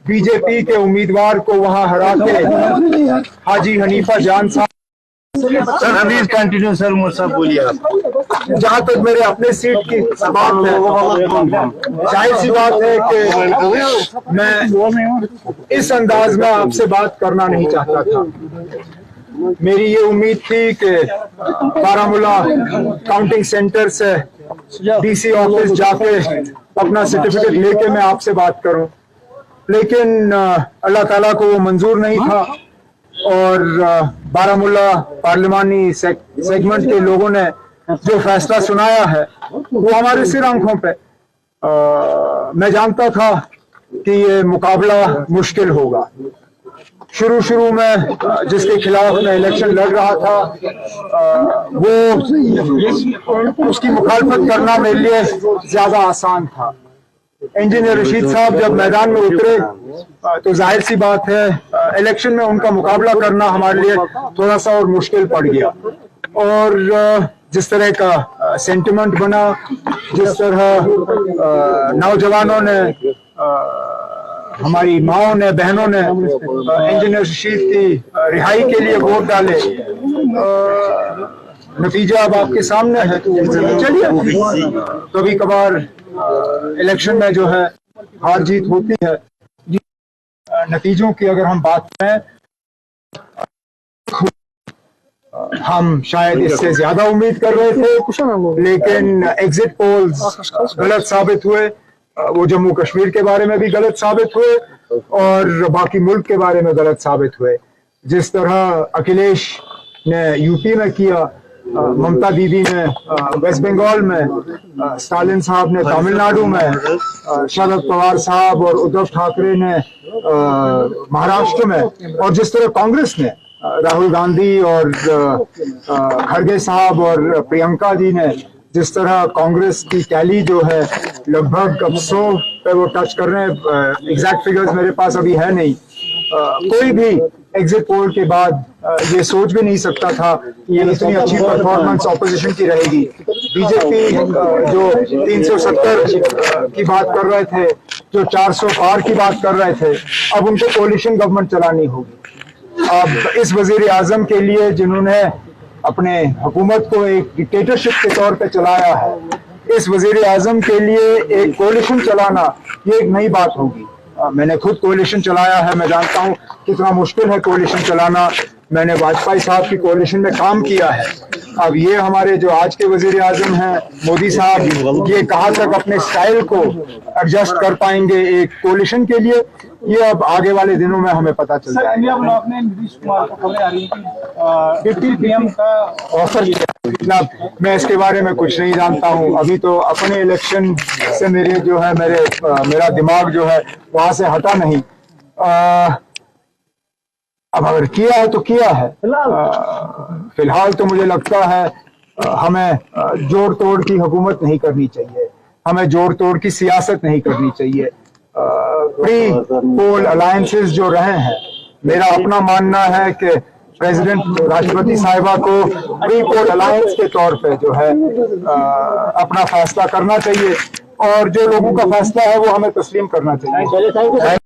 BJP के उम्मीदवार को वहां हरा के हाजी हनीफा जान साहब। सर अभी कंटिन्यू सर मुझसे बोलिए आप। जहां तक मेरे अपने सीट की बात है, जाहिर सी बात है कि मैं इस अंदाज में आपसे बात करना नहीं चाहता था। मेरी ये उम्मीद थी कि बारामूला काउंटिंग सेंटर से डीसी ऑफिस जाके अपना सर्टिफिकेट लेके मैं आपसे बात करूं, लेकिन अल्लाह ताला को वो मंजूर नहीं था और बारामूला पार्लिमानी सेगमेंट के लोगों ने जो फैसला सुनाया है वो हमारे सिर आंखों पे। मैं जानता था कि ये मुकाबला मुश्किल होगा। शुरू में जिसके खिलाफ मैं इलेक्शन लड़ रहा था वो उसकी मुखालफत करना मेरे लिए ज्यादा आसान था। इंजीनियर रशीद साहब जब मैदान में उतरे तो जाहिर सी बात है इलेक्शन में उनका मुकाबला करना हमारे लिए थोड़ा सा और मुश्किल पड़ गया। और जिस तरह का सेंटिमेंट बना, जिस तरह नौजवानों ने, हमारी माओं ने, बहनों ने इंजीनियर रशीद की रिहाई के लिए वोट डाले, नतीजा अब आपके सामने है। चलिए, कभी कभार इलेक्शन में जो है हार जीत होती है। नतीजों की अगर हम बात करें, हम शायद इससे ज्यादा उम्मीद कर रहे थे, लेकिन एग्जिट पोल्स गलत साबित हुए। वो जम्मू कश्मीर के बारे में भी गलत साबित हुए और बाकी मुल्क के बारे में गलत साबित हुए। जिस तरह अखिलेश ने यूपी में किया, ममता दीदी ने वेस्ट बंगाल में, स्टालिन साहब ने तमिलनाडु में, शरद पवार साहब और उद्धव ठाकरे ने महाराष्ट्र में, और जिस तरह कांग्रेस ने राहुल गांधी और खड़गे साहब और प्रियंका जी ने, जिस तरह कांग्रेस की टैली जो है लगभग अब 100 पे वो टच कर रहे हैं। एग्जैक्ट फिगर्स मेरे पास अभी है नहीं। कोई भी एग्जिट पोल के बाद ये सोच भी नहीं सकता था कि ये इतनी अच्छी परफॉर्मेंस ऑपोजिशन की रहेगी। बीजेपी जो 370 की बात कर रहे थे, जो 400 पार की बात कर रहे थे, अब उनको कोalition गवर्नमेंट चलानी होगी। अब इस वजीर आजम के लिए, जिन्होंने अपने हुकूमत को एक डिक्टेटरशिप के तौर पे चलाया है, इस वजीर आजम के लिए एक कोalition चलाना ये एक नई बात होगी। मैंने खुद कोalition चलाया है, मैं जानता हूँ कितना मुश्किल है कोalition चलाना। मैंने वाजपेयी साहब की कोalition में काम किया है। अब ये हमारे जो आज के वजीर आजम हैं मोदी साहब, ये कहाँ तक अपने स्टाइल को एडजस्ट कर पाएंगे एक कोalition के लिए, ये अब आगे वाले दिनों में हमें पता चल जाएगा। इंडिया ब्लॉक ने नीतीश कुमार को खबरें आ रही है कि डिप्टी पीएम का ऑफर किया। मैं इसके बारे में कुछ नहीं जानता हूँ। अभी तो अपने इलेक्शन से मेरा दिमाग जो है वहां से हटा नहीं। अब अगर किया है तो किया है। फिलहाल तो मुझे लगता है हमें जोड़ तोड़ की हुकूमत नहीं करनी चाहिए, हमें जोड़ तोड़ की सियासत नहीं करनी चाहिए। प्री पोल अलायंसेस जो रहे हैं, मेरा अपना मानना है कि प्रेसिडेंट राष्ट्रपति साहिबा को प्री पोल अलायंस के तौर पे जो है अपना फैसला करना चाहिए और जो लोगों का फैसला है वो हमें तस्लीम करना चाहिए।